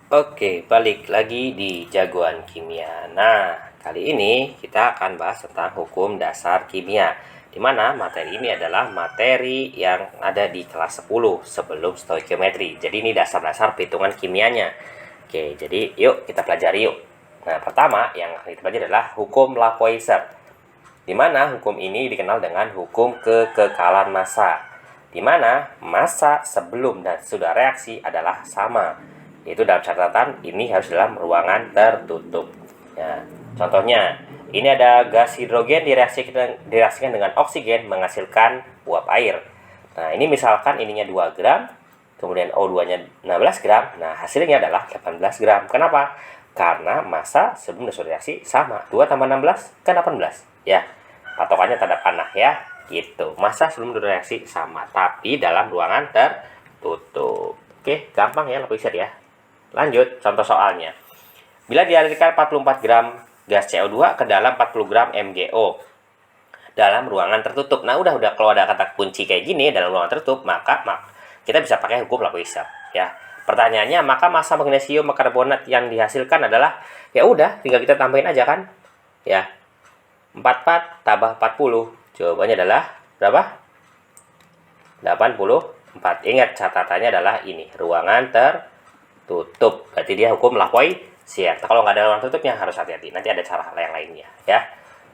Oke, balik lagi di Jagoan Kimia. Nah, kali ini kita akan bahas tentang hukum dasar kimia, di mana materi ini adalah materi yang ada di kelas 10 sebelum stoikiometri. Jadi ini dasar-dasar perhitungan kimianya. Oke, jadi yuk kita pelajari yuk. Nah, pertama yang akan kita pelajari adalah hukum Lavoisier, di mana hukum ini dikenal dengan hukum kekekalan massa, di mana massa sebelum dan sesudah reaksi adalah sama. Itu dalam catatan ini harus dalam ruangan tertutup. Ya, contohnya, ini ada gas hidrogen direaksikan dengan oksigen menghasilkan uap air. Nah, ini misalkan ininya 2 gram, kemudian O2-nya 16 gram. Nah, hasilnya adalah 18 gram. Kenapa? Karena massa sebelum dan sesudah reaksi sama. 2 tambah 16 kan 18. Ya, patokannya tanda panah ya. Gitu. Massa sebelum reaksi sama, tapi dalam ruangan tertutup. Oke, gampang ya Lavoisier ya. Lanjut, contoh soalnya. Bila dialirkan 44 gram gas CO2 ke dalam 40 gram MgO dalam ruangan tertutup. Nah, udah kalau ada kata kunci kayak gini dalam ruangan tertutup, maka kita bisa pakai hukum Lavoisier ya. Pertanyaannya, maka massa magnesium karbonat yang dihasilkan adalah, ya udah tinggal kita tambahin aja kan. Ya. 44 tambah 40. Jawabannya adalah berapa? 84. Ingat catatannya adalah ini, ruangan tertutup. Berarti dia hukum Lavoisier. Kalau nggak ada ruang tutupnya harus hati-hati. Nanti ada cara yang lainnya ya.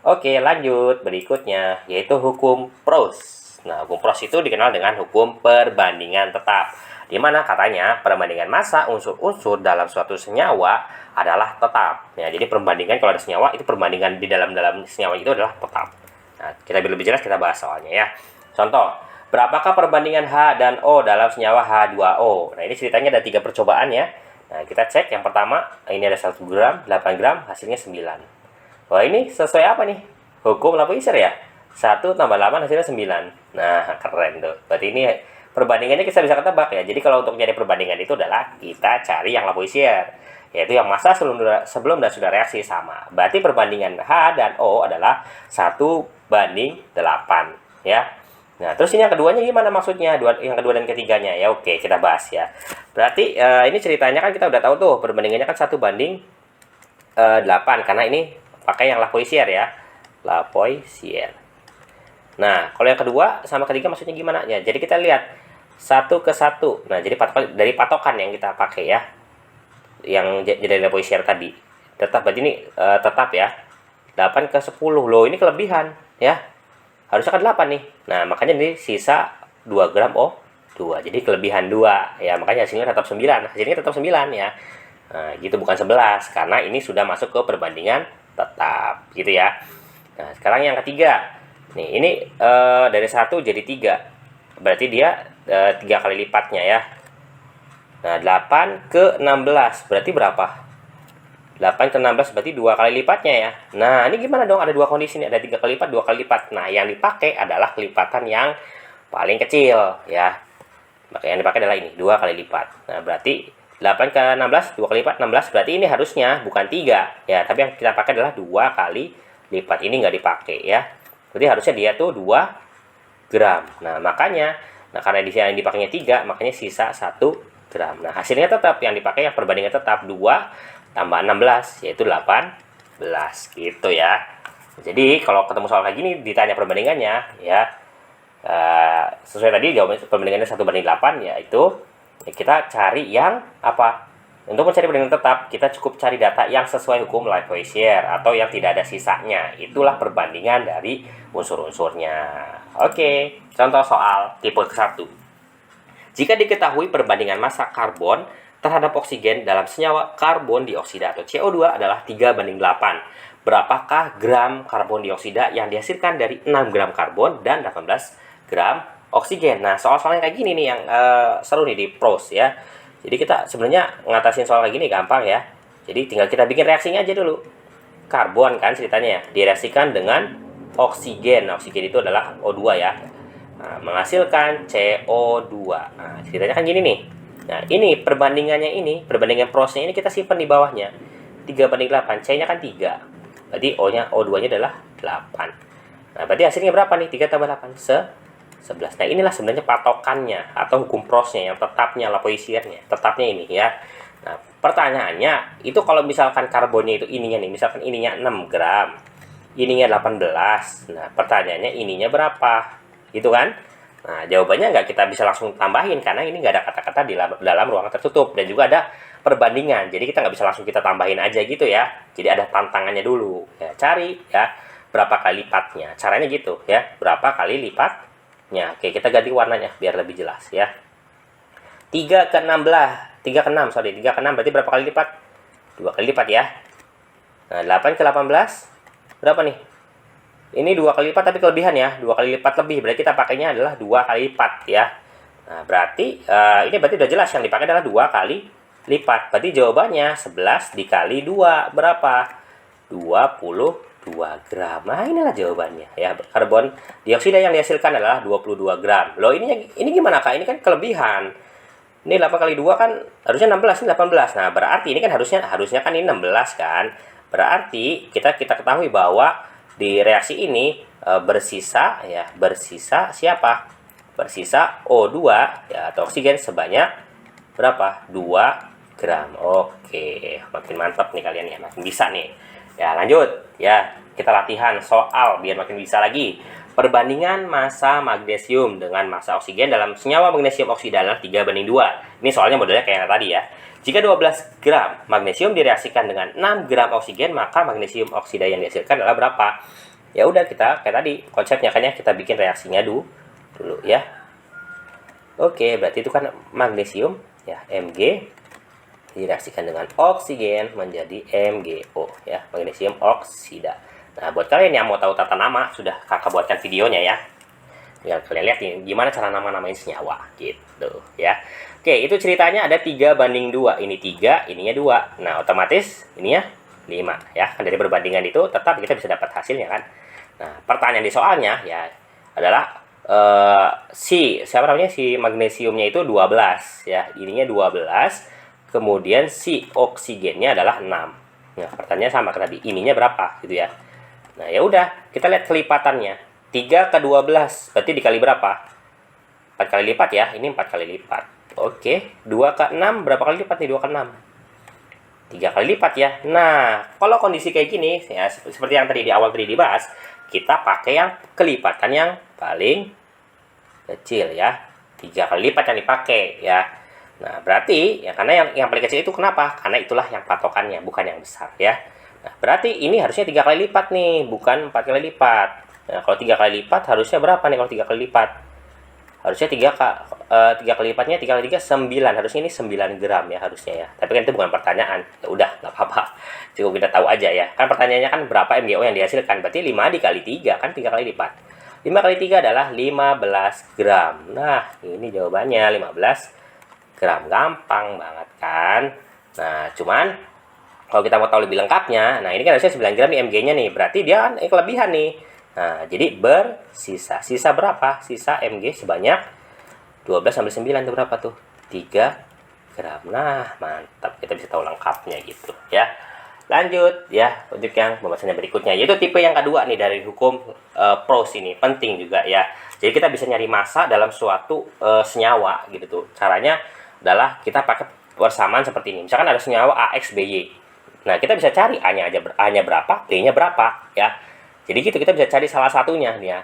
Oke, lanjut berikutnya yaitu hukum Proust. Nah, hukum Proust itu dikenal dengan hukum perbandingan tetap, di mana katanya perbandingan massa unsur-unsur dalam suatu senyawa adalah tetap. Ya, jadi perbandingan kalau ada senyawa itu perbandingan di dalam senyawa itu adalah tetap. Nah, kita lebih jelas kita bahas soalnya ya. Contoh, berapakah perbandingan H dan O dalam senyawa H2O? Nah, ini ceritanya ada 3 percobaan ya. Nah, kita cek yang pertama, ini ada 1 gram, 8 gram, hasilnya 9. Wah, ini sesuai apa nih? Hukum Lavoisier ya? 1 tambah 8 hasilnya 9. Nah, keren tuh. Berarti ini perbandingannya kita bisa ketebak ya. Jadi kalau untuk nyari perbandingan itu adalah kita cari yang Lavoisier, yaitu yang massa sebelum dan sudah reaksi sama. Berarti perbandingan H dan O adalah 1:8 ya. Nah, terus ini yang keduanya gimana maksudnya? Yang kedua dan ketiganya ya. Oke, kita bahas ya. Berarti ini ceritanya kan kita udah tahu tuh perbandingannya kan 1:8 karena ini pakai yang Lavoisier ya. Lavoisier. Nah, kalau yang kedua sama ketiga maksudnya gimana ya? Jadi kita lihat 1:1. Nah, jadi dari patokan yang kita pakai ya. Yang jadi Lavoisier tadi. Tetap berarti ini tetap ya. 8:10. Loh, ini kelebihan ya. Harusnya kan 8 nih. Nah, makanya ini sisa 2 gram O2. Jadi kelebihan 2 ya, makanya hasilnya tetap 9. Hasilnya tetap 9 ya. Nah, gitu bukan 11 karena ini sudah masuk ke perbandingan tetap gitu ya. Nah, sekarang yang ketiga. Nih, ini dari 1 jadi 3. Berarti dia 3 kali lipatnya ya. Nah, 8:16 berarti berapa? 8:16 berarti 2 kali lipatnya ya. Nah, ini gimana dong? Ada 2 kondisi nih, ada 3 kali lipat, 2 kali lipat. Nah, yang dipakai adalah kelipatan yang paling kecil ya. Maka yang dipakai adalah ini, 2 kali lipat. Nah, berarti 8:16, 2 kali lipat 16, berarti ini harusnya bukan 3 ya, tapi yang kita pakai adalah 2 kali lipat. Ini nggak dipakai ya. Berarti harusnya dia tuh 2 gram. Nah, makanya karena di sini yang dipakainya 3, makanya sisa 1 gram. Nah, hasilnya tetap yang dipakai yang perbandingan tetap 2 tambah 16 yaitu 18 gitu ya. Jadi kalau ketemu soal kayak gini ditanya perbandingannya ya, sesuai tadi jawabannya perbandingannya 1:8 yaitu kita cari yang apa? Untuk mencari perbandingan tetap kita cukup cari data yang sesuai hukum Lavoisier atau yang tidak ada sisanya. Itulah perbandingan dari unsur-unsurnya. Oke, contoh soal tipe ke-1. Jika diketahui perbandingan massa karbon terhadap oksigen dalam senyawa karbon dioksida atau CO2 adalah 3:8. Berapakah gram karbon dioksida yang dihasilkan dari 6 gram karbon dan 18 gram oksigen? Nah, soal-soal yang kayak gini nih yang seru nih di Proust ya. Jadi kita sebenarnya ngatasin soal kayak gini gampang ya. Jadi tinggal kita bikin reaksinya aja dulu. Karbon kan ceritanya ya, direaksikan dengan oksigen. Nah, oksigen itu adalah O2 ya. Nah, menghasilkan CO2. Nah, ceritanya kan gini nih. Nah, ini perbandingan Proust-nya ini kita simpan di bawahnya. 3:8, C-nya kan 3. Berarti O2-nya adalah 8. Nah, berarti hasilnya berapa nih? 3 tambah 8, 11. Nah, inilah sebenarnya patokannya atau hukum Proust-nya yang tetapnya, Lavoisier-nya. Tetapnya ini ya. Nah, pertanyaannya, itu kalau misalkan karbonnya itu ininya nih, misalkan ininya 6 gram, ininya 18. Nah, pertanyaannya ininya berapa? Gitu kan? Nah, jawabannya nggak kita bisa langsung tambahin, karena ini nggak ada kata-kata di dalam ruangan tertutup. Dan juga ada perbandingan, jadi kita nggak bisa langsung kita tambahin aja gitu ya. Jadi ada tantangannya dulu. Ya, cari ya, berapa kali lipatnya. Caranya gitu ya, berapa kali lipatnya. Oke, kita ganti warnanya biar lebih jelas ya. 3 ke 16, 3 ke 6, sorry, 3 ke 6 berarti berapa kali lipat? 2 kali lipat ya. Nah, 8 ke 18 berapa nih? Ini 2 kali lipat tapi kelebihan ya, 2 kali lipat lebih, berarti kita pakainya adalah 2 kali lipat ya. Nah, berarti ini berarti udah jelas yang dipakai adalah 2 kali lipat. Berarti jawabannya 11 dikali 2 berapa? 22 gram. Nah, inilah jawabannya ya. Karbon dioksida yang dihasilkan adalah 22 gram. Loh, ini gimana Kak? Ini kan kelebihan. Ini 8 kali 2 kan harusnya 16, ini 18. Nah, berarti ini kan harusnya kan ini 16 kan. Berarti kita ketahui bahwa di reaksi ini bersisa siapa? Bersisa O2 ya, atau oksigen sebanyak berapa? 2 gram. Oke, makin mantap nih kalian ya, makin bisa nih. Ya, lanjut ya. Kita latihan soal biar makin bisa lagi. Perbandingan massa magnesium dengan massa oksigen dalam senyawa magnesium oksida adalah 3:2. Ini soalnya modelnya kayak yang tadi ya. Jika 12 gram magnesium direaksikan dengan 6 gram oksigen, maka magnesium oksida yang dihasilkan adalah berapa? Ya udah, kita kayak tadi konsepnya kan ya, kita bikin reaksinya dulu ya. Oke, berarti itu kan magnesium ya, Mg direaksikan dengan oksigen menjadi MgO ya, magnesium oksida. Nah, buat kalian yang mau tahu tata nama, sudah kakak buatkan videonya ya. Ya, kalian lihat nih, gimana cara nama-namain senyawa, gitu ya. Oke, itu ceritanya ada 3:2. Ini 3, ininya 2. Nah, otomatis ininya 5 ya. Kan dari perbandingan itu, tetap kita bisa dapat hasilnya kan. Nah, pertanyaan di soalnya ya adalah siapa namanya, si magnesiumnya itu 12 ya. Ininya 12, kemudian si oksigennya adalah 6. Nah, pertanyaannya sama ke tadi, ininya berapa gitu ya. Nah, ya udah, kita lihat kelipatannya. 3 ke 12, berarti dikali berapa? 4 kali lipat ya, ini 4 kali lipat. Oke, 2 ke 6, berapa kali lipat nih 2 ke 6? 3 kali lipat ya. Nah, kalau kondisi kayak gini, ya seperti yang tadi di awal tadi dibahas, kita pakai yang kelipatan yang paling kecil ya. 3 kali lipat yang dipakai ya. Nah, berarti, ya karena yang paling kecil itu kenapa? Karena itulah yang patokannya, bukan yang besar ya. Nah, berarti ini harusnya 3 kali lipat nih, bukan 4 kali lipat. Nah, kalau 3 kali lipat harusnya berapa nih kalau 3 kali lipat? Harusnya 3 kali lipatnya, 3 kali 3, 9. Harusnya ini 9 gram ya harusnya ya. Tapi kan itu bukan pertanyaan. Ya udah, nggak apa-apa. Cukup kita tahu aja ya. Kan pertanyaannya kan berapa MgO yang dihasilkan. Berarti 5 dikali 3, kan 3 kali lipat. 5 kali 3 adalah 15 gram. Nah, ini jawabannya 15 gram. Gampang banget kan. Nah, cuman kalau kita mau tahu lebih lengkapnya, nah ini kan harusnya 9 gram nih Mg-nya nih. Berarti dia kan kelebihan nih. Nah, jadi bersisa. Sisa berapa? Sisa Mg sebanyak 12 sampai 9 itu berapa tuh? 3 gram. Nah, mantap. Kita bisa tahu lengkapnya gitu ya. Lanjut ya, untuk yang pembahasannya berikutnya, yaitu tipe yang kedua nih dari hukum Proust ini. Penting juga ya. Jadi kita bisa nyari massa dalam suatu senyawa gitu tuh. Caranya adalah kita pakai persamaan seperti ini. Misalkan ada senyawa AXBY. Nah, kita bisa cari A-nya berapa, B-nya berapa, ya. Jadi gitu, kita bisa cari salah satunya, nih ya.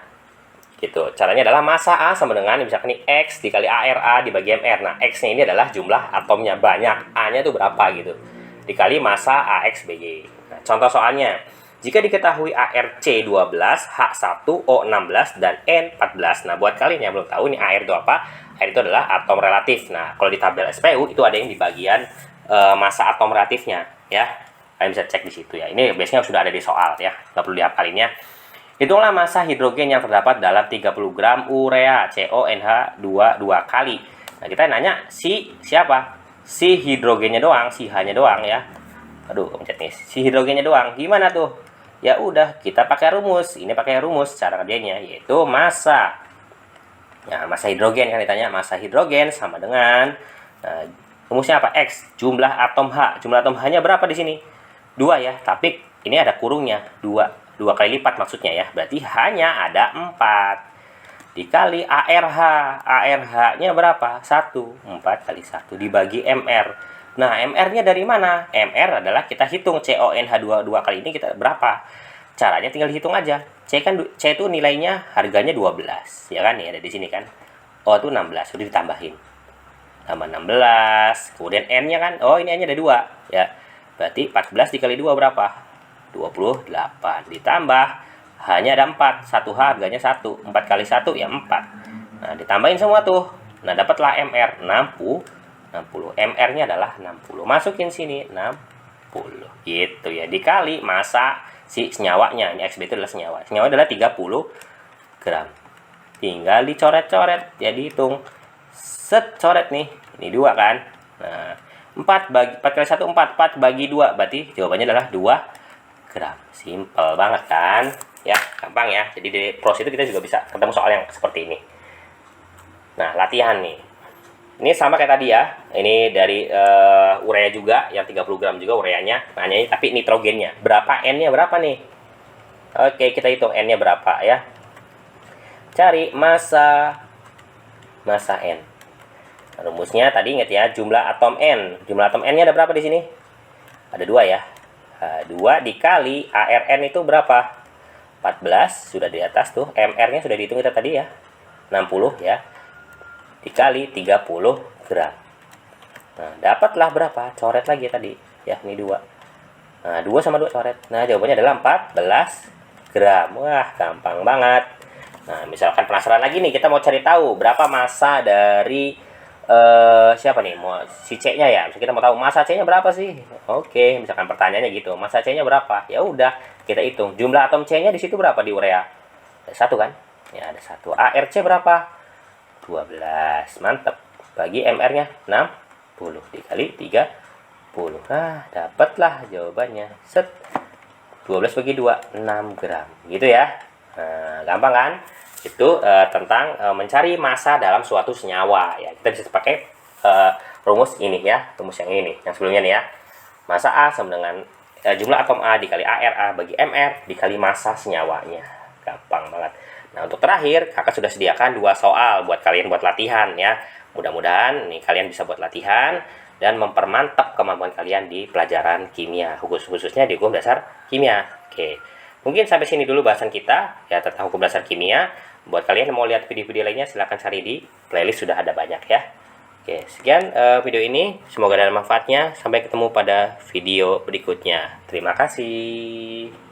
Gitu. Caranya adalah massa A sama dengan, misalkan ini X dikali ARA dibagi MR. Nah, X-nya ini adalah jumlah atomnya banyak, A-nya itu berapa, gitu. Dikali massa AXBY. Nah, contoh soalnya, jika diketahui ARC 12, H1, O16, dan N14. Nah, buat kalian yang belum tahu, ini AR itu apa? AR itu adalah atom relatif. Nah, kalau di tabel SPU, itu ada yang di bagian massa atom relatifnya, ya. Kalian bisa cek di situ ya. Ini biasanya sudah ada di soal ya, nggak perlu dihafalinnya. Hitunglah massa hidrogen yang terdapat dalam 30 gram urea CONH2 2 kali. Nah, kita nanya siapa? Si hidrogennya doang, si H-nya doang ya. Aduh, pencet nih. Si hidrogennya doang. Gimana tuh? Ya udah, kita pakai rumus. Ini pakai rumus cara kerjanya, yaitu massa. Ya, massa hidrogen kan ditanya, massa hidrogen sama dengan rumusnya apa? X, jumlah atom H. Jumlah atom H-nya berapa di sini? 2 ya, tapi ini ada kurungnya, 2 kali lipat maksudnya ya, berarti hanya ada 4 dikali ARH. ARH nya berapa? 1, 4 kali 1 dibagi MR. Nah, MR-nya dari mana? MR adalah kita hitung CONH22 kali ini kita berapa. Caranya tinggal dihitung aja. C itu nilainya harganya 12, ya kan? Ya ada di sini kan. O itu 16, sudah ditambahin. Tambah 16, kemudian N-nya kan, oh ini N-nya ada 2, ya. Berarti 14 dikali 2 berapa? 28. Ditambah hanya ada 4, 1H harganya 1. 4 kali 1 ya 4. Nah, ditambahin semua tuh. Nah, dapatlah MR 60. MR-nya adalah 60. Masukin sini 60. Gitu ya. Dikali massa si senyawanya. Ini XB itu adalah senyawa. Senyawa adalah 30 gram. Tinggal dicoret-coret, ya dihitung. Set, coret nih. Ini 2 kan. Nah, 4 kali 1 4 bagi 2 berarti jawabannya adalah 2 gram. Simple banget kan? Ya, gampang ya. Jadi di pros itu kita juga bisa ketemu soal yang seperti ini. Nah, latihan nih. Ini sama kayak tadi ya. Ini dari urea juga yang 30 gram juga ureanya. Nanya tapi nitrogennya. Berapa N-nya berapa nih? Oke, kita hitung N-nya berapa ya. Cari massa N. Rumusnya tadi ingat ya, jumlah atom N. Jumlah atom N-nya ada berapa di sini? Ada 2 ya. 2 dikali ARN itu berapa? 14, sudah di atas tuh. MR-nya sudah dihitung kita tadi ya. 60 ya. Dikali 30 gram. Nah, dapatlah berapa? Coret lagi tadi. Ya, ini 2. Nah, 2 sama 2 coret. Nah, jawabannya adalah 14 gram. Wah, gampang banget. Nah, misalkan penasaran lagi nih, kita mau cari tahu berapa massa dari siapa nih? Mau si C-nya ya. Misalnya kita mau tahu massa C-nya berapa sih? Oke, misalkan pertanyaannya gitu. Massa C-nya berapa? Ya udah, kita hitung. Jumlah atom C-nya di situ berapa di urea? Ada 1 kan? Ya, ada 1. ARC berapa? 12. Mantap. Bagi MR-nya 60 dikali 30. Nah, dapatlah jawabannya. Set. 12 bagi 2, 6 gram. Gitu ya. Nah, gampang kan? Itu tentang mencari massa dalam suatu senyawa ya. Kita bisa pakai rumus ini ya, rumus yang ini, yang sebelumnya nih ya. Massa A sama dengan jumlah atom A dikali ARA bagi MR dikali massa senyawanya. Gampang banget. Nah, untuk terakhir, kakak sudah sediakan 2 soal buat kalian buat latihan ya. Mudah-mudahan nih kalian bisa buat latihan dan mempermantap kemampuan kalian di pelajaran kimia, khususnya di hukum dasar kimia. Oke. Mungkin sampai sini dulu bahasan kita ya tentang hukum dasar kimia. Buat kalian yang mau lihat video-video lainnya silahkan cari di playlist, sudah ada banyak ya. Oke, sekian video ini. Semoga ada manfaatnya. Sampai ketemu pada video berikutnya. Terima kasih.